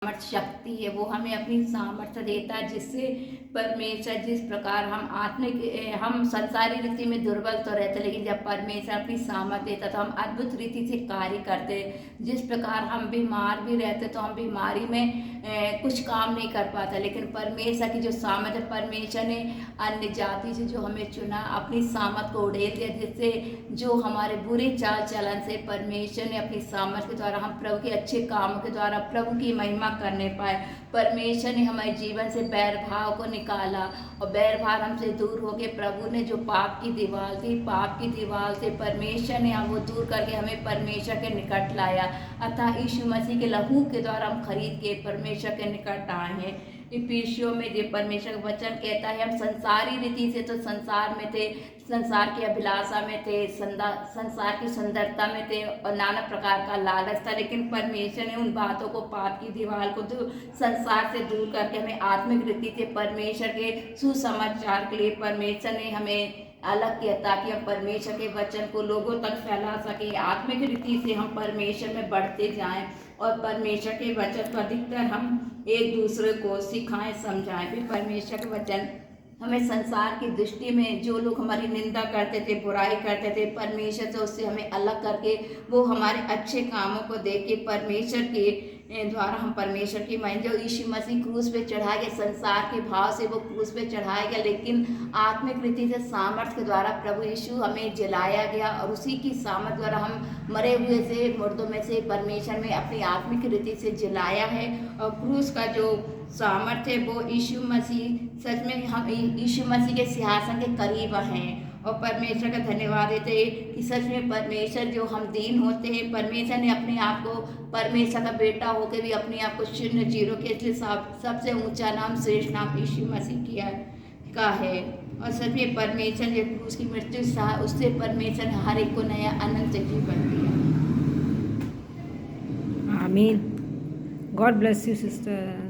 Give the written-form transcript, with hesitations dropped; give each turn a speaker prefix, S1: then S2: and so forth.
S1: सामर्थ्य शक्ति है, वो हमें अपनी सामर्थ्य देता है, जिससे परमेश्वर जिस प्रकार हम संसारी रीति में दुर्बल तो रहते, लेकिन जब परमेश्वर अपनी सामर्थ्य देता तो हम अद्भुत रीति से कार्य करते। जिस प्रकार हम बीमार भी रहते तो हम बीमारी में कुछ काम नहीं कर पाता, लेकिन परमेश्वर की जो सामर्थ्य, परमेश्वर ने अन्य जाति से जो हमें चुना, अपनी सामर्थ्य को उड़ेल दिया, जिससे जो हमारे बुरे चाल चलन से परमेश्वर ने अपनी सामर्थ्य के द्वारा हम प्रभु के अच्छे कामों के द्वारा प्रभु की महिमा करने पाए। परमेश्वर ने हमारे जीवन से बैर भाव को निकाला और बैर भाव हमसे दूर हो गए। प्रभु ने जो पाप की दीवार थी, पाप की दीवार से परमेश्वर ने हम वो दूर करके हमें परमेश्वर के निकट लाया। अतः यीशु मसीह के लहू के द्वारा हम खरीद के परमेश्वर के निकट आए हैं। इफिसियों में जो परमेश्वर का वचन कहता है, हम संसारी रीति से तो संसार में थे, संसार की अभिलाषा में थे, संसार की सुंदरता में थे और नाना प्रकार का लालच था, लेकिन परमेश्वर ने उन बातों को, पाप की दीवार को संसार से दूर करके हमें आत्मिक रीति से परमेश्वर के सुसमाचार के लिए परमेश्वर ने हमें अलग किया, ताकि हम परमेश्वर के वचन को लोगों तक फैला सके। आत्मिक रीति से हम परमेश्वर में बढ़ते जाएं और परमेश्वर के वचन को अधिकतर हम एक दूसरे को सिखाएं, समझाएं। फिर परमेश्वर के वचन हमें संसार की दृष्टि में जो लोग हमारी निंदा करते थे, बुराई करते थे, परमेश्वर से उससे हमें अलग करके वो हमारे अच्छे कामों को देख के परमेश्वर के द्वारा हम परमेश्वर की महिमा, जो यीशु मसीह क्रूस पे चढ़ाया गया, संसार के भाव से वो क्रूस पे चढ़ाया गया, लेकिन आत्मिक रीति से सामर्थ्य के द्वारा प्रभु यीशु हमें जलाया गया और उसी की सामर्थ्य द्वारा हम मरे हुए से, मुर्दों में से परमेश्वर में अपनी आत्मिक रीति से जलाया है। और क्रूस का जो सामर्थ्य है वो यीशु मसीह, सच में हम यीशु मसीह के सिंहासन के करीब हैं और परमेश्वर का धन्यवाद देते हैं कि सच में परमेश्वर जो हम दीन होते हैं, परमेश्वर ने अपने आप को परमेश्वर का बेटा होकर भी अपने आप को शून्य जीरो के इसलिए सबसे ऊंचा नाम, श्रेष्ठ नाम यीशु मसीह किया का है। और सच में परमेश्वर ने उसकी मृत्यु सहा, उससे परमेश्वर ने हर एक को नया अनंत जीवन दिया।
S2: आमीन। God bless you sister.